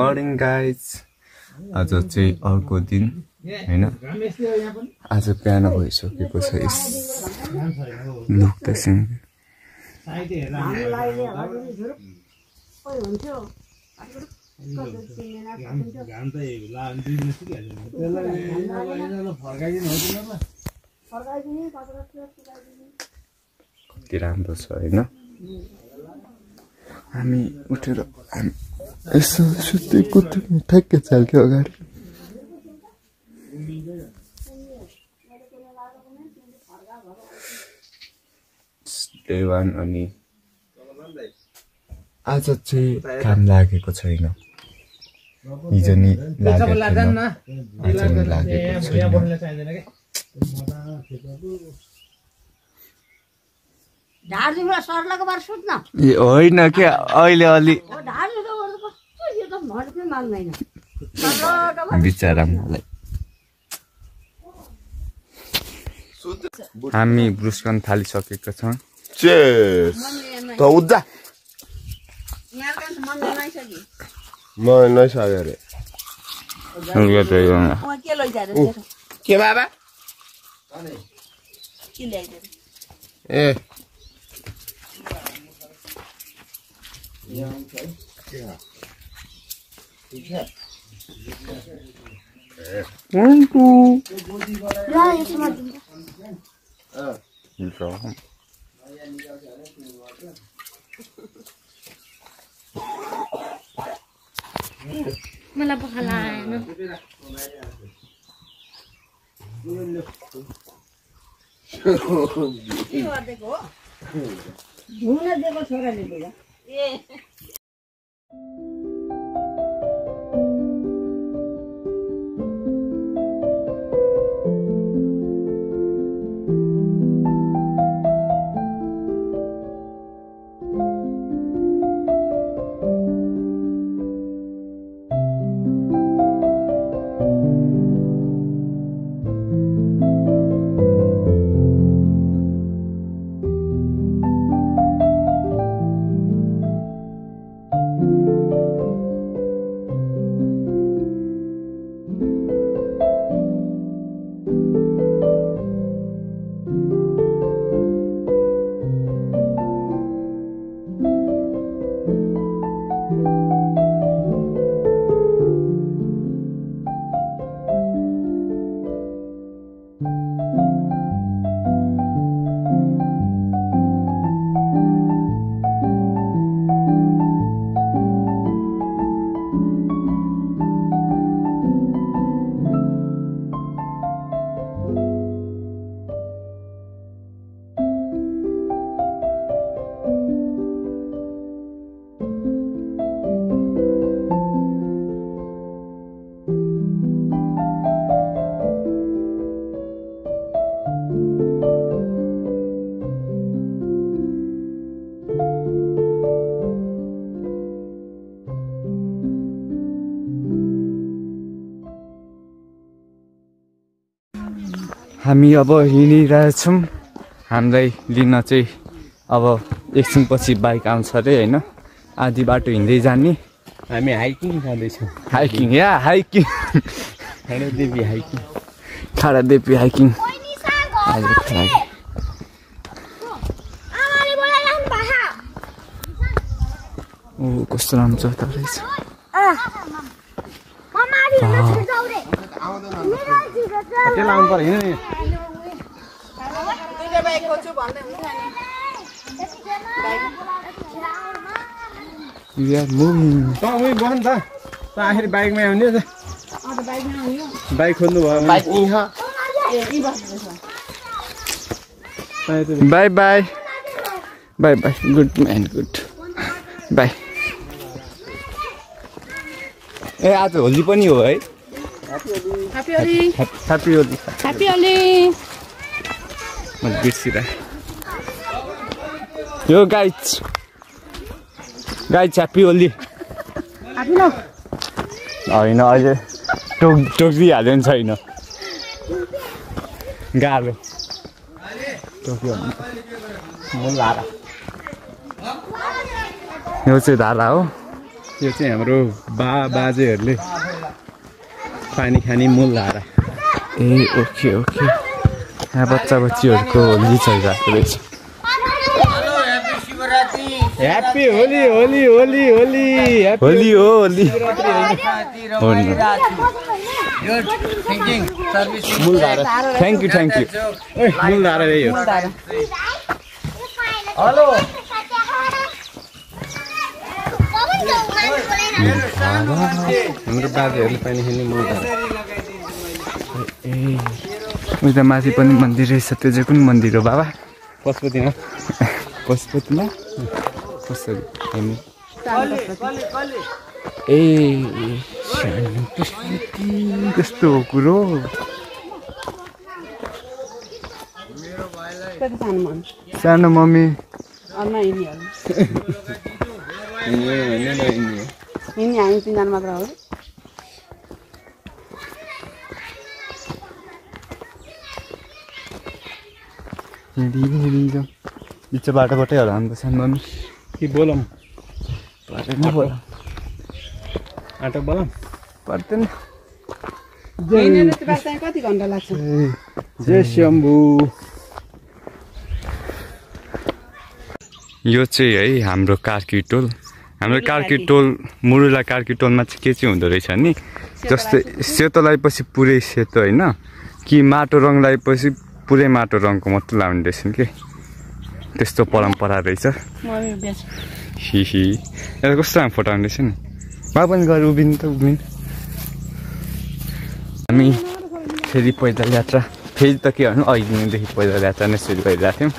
Morning guys आज चाहिँ अर्को दिन हैन आज बिहान भइसकेको छ लुक त सिङ कति राम्रो छ हैन हामी उठेर यसो सुतेको थियौँ ठ्याक्कै चाल्क्यो अगाडि डे 1 अनि आज चाहिँ काम लागेको छैन हिजो नि लागेको छैन आज नि लागेको छैन ढाडजुमा सर्लाको बार सुत्न ए होइन के अहिले अलि बिचारा मलाई हामी ब्रुस गर्न थालिसकेका छौँ त उज्जा म नसक्यो अरे के बाबा ए मलाई पख लाएन धुन दिएको छोराले दिएको ए हामी अब हिँडिरहेछौँ हामीलाई लिन चाहिँ अब एकछिनपछि बाइक आउँछ अरे हैन आधी बाटो हिँड्दै जाने हामी हाइकिङ जाँदैछौँ हाइकिङ या हाइकिङ खाडादेवी हाइकिङ खाडादेवी हाइकिङ आजको लागि ओ कस्तो राम्रो जग्गा रहेछ त्यसलाई आउनु पर्यो हिँड्नु बस्नु त आखिर बाइकमै आउने बाइक खोज्नु भयो bye bye bye bye good man good bye ए आज होली पनि हो है happy Holi happy Holi happy Holi म बिर्सिरहेँ यो गाइज ह्यापी होली होइन अहिले टोकिहाल्यो नि छैन गाह्रो टोक्यो भने लारा यो चाहिँ धारा हो यो चाहिँ हाम्रो बाजेहरूले पानी खाने मूल धारा। ए ओके ओके यहाँ बच्चा बच्चीहरूको होली चलिरहेको रहेछ। ह्याप्पी होली होली होली होली होली हो होली मूल धारा। थ्याङ्क यू मूल धारा यही हो। हाम्रो बाजेहरूले पानी खाने मूल धारा। उता माथि पनि मन्दिर रहेछ। त्यो चाहिँ कुन मन्दिर हो बाबा? पशुपतिमा। पशुपतिमा कसरी ए त्यस्तो हो कुरो। सानो मम्मी हामी तिनजना मात्र हो। बिच बाटोबाटै होला अन्त सानो मम्मी कि बोलौँ? पर्दैन बोला आटो बोलौँ? पर्दैन। कति घन्टा लाग्छ? जय शम्भु। यो चाहिँ है हाम्रो कार्की टोल। हाम्रो कार्की टोल मुरुला कार्की टोलमा चाहिँ के चाहिँ हुँदो रहेछ नि, जस्तै सेतो लगाएपछि पुरै सेतो होइन कि माटो रङ लगाएपछि पुरै माटो रङको मात्रै लाउने रहेछन् कि, त्यस्तो परम्परा रहेछ। हिही यसलाई कस्तो राम्रो फोटाउने रहेछ नि। मा पनि गएर उभिनु त उभिनु। हामी फेरि पैदल यात्रा फेरि त के भन्नु अघि दिनदेखि पैदल यात्रा नै सुरु गरिरहेको थियौँ।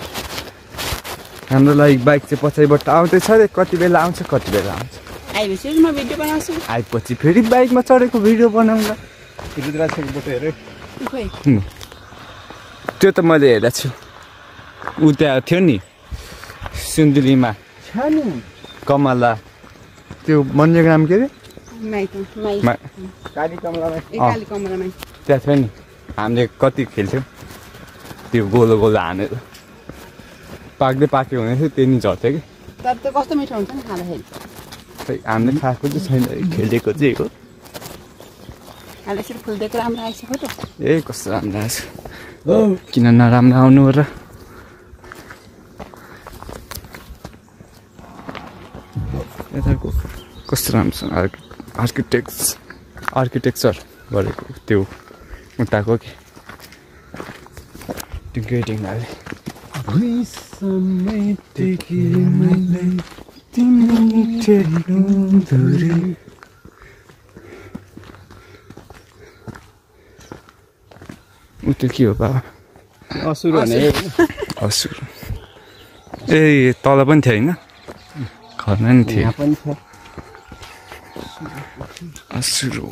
हाम्रो लागि बाइक चाहिँ पछाडिबाट आउँदैछ अरे, कति बेला आउँछ कति बेला आउँछ। आइपछि म भिडियो बनाउँछु। आएपछि फेरि बाइकमा चढेको भिडियो बनाउँला। त्यो त मैले हेरेको छु। ऊ त्यहाँ थियो नि सुन्दुलीमा कमला, त्यो मन्जग्राम के अरे त्यहाँ थियो नि। हामीले कति खेल्थ्यौँ त्यो गोलो गोलो हानेर, पाक्दै पाक्यो भने चाहिँ त्यही नि झर्थ्यो कि। तर त्यो कस्तो मिठो हुन्छ नि खाँदाखेरि। हामीले खाएको चाहिँ छैन, खेलेको चाहिँ हो। अहिले यसरी फुलिदिएको राम्रो आएछ फोटो। ए कस्तो राम्रो आएछ, किन नराम्रो आउनु हो र। यताको कस्तो राम्रोसँग आर्किटेक्चर गरेको त्यो उताको कि त्यो गेटिङले। ऊ त्यो के हो बाबा? असुर भने असुर। ए तल पनि थियो होइन, घरमा नि थियो। असुर हो।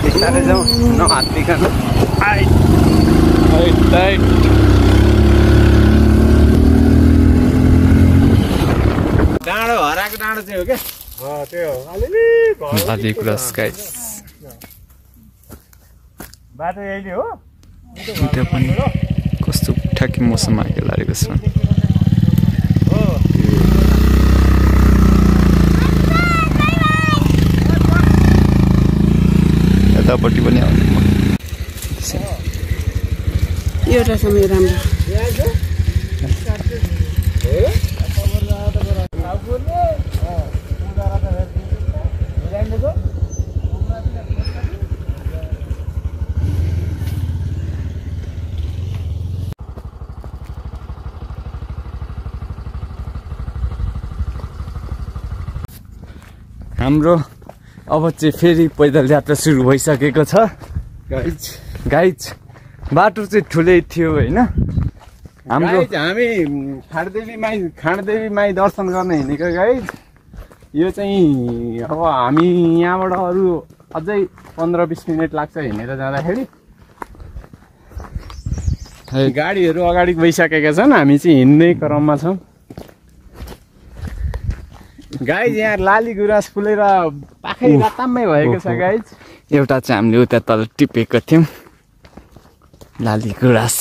बिस्तारै जाउँ नहात्तिकन। डाँडो हराएको डाँडो चाहिँ हो क्या त्यो बाली क्रस गाइस। बाटो यही हो। त्यहाँ पनि कस्तो ठ्याक्कै मौसम आएको लागेको छ। यतापट्टि पनि आउने एउटा समय राम्रो। हाम्रो अब चाहिँ फेरि पैदल यात्रा सुरु भइसकेको छ गाइज। बाटो चाहिँ ठुलै थियो होइन। हाम्रो हामी खाँडदेवी माई दर्शन गर्न हिँडेको गाइज। यो चाहिँ अब हामी यहाँबाट अरू अझै 15-20 मिनट लाग्छ हिँडेर जाँदाखेरि। गाडीहरू अगाडि गइसकेका छन्, हामी चाहिँ हिँड्ने क्रममा छौँ गाइज। यहाँ लाली गुराँस फुलेर पाखै रातामै भएको छ गाइज। एउटा चाहिँ हामीले उता तल टिपेको थियौँ, लाली गुराँस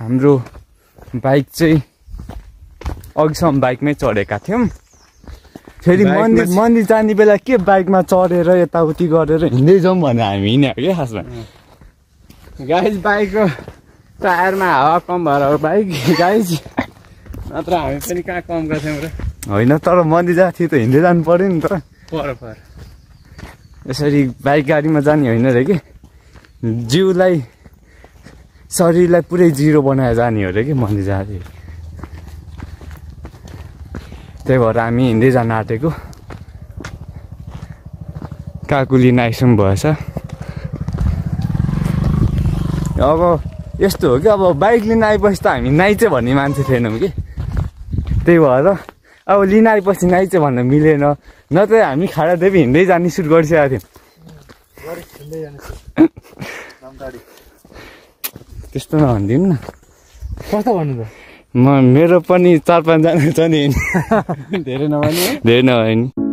हाम्रो बाइक चाहिँ अघिसम्म बाइकमै चढेका थियौँ फेरि मन्दिर जाने बेला के बाइकमा चढेर यताउति गरेर हिँड्दै जाउँ भने हामी हिँड्यो क्या खासमा गाइज बाइकको टायरमा हावा कम भएर हो बाइक गाइज नत्र हामी पनि कहाँ कम गर्थ्यौँ र होइन तर मन्दिर जाएको थियो त हिँड्दै जानु पर्यो नि त पर यसरी बाइक गाडीमा जाने होइन रे कि जिउलाई शरीरलाई पुरै जिरो बनाएर जाने हो रे कि मन्दिर जाँदै त्यही भएर हामी हिँड्दै जान आँटेको काकुली नाइसम भएछ अब यस्तो हो कि अब बाइक लिन आएपछि त हामी नाइचे भन्ने मान्छे थिएनौँ कि त्यही भएर अब लिन आएपछि नाइचे भन्न मिलेन नत्र हामी खाडादेवी हिँड्दै जाने सुट गरिसकेको थियौँ त्यस्तो नभनिदिउँ न कस्तो भन्नु त मेरो पनि 4-5 जना छ नि धेरै नभने धेरै नभए नि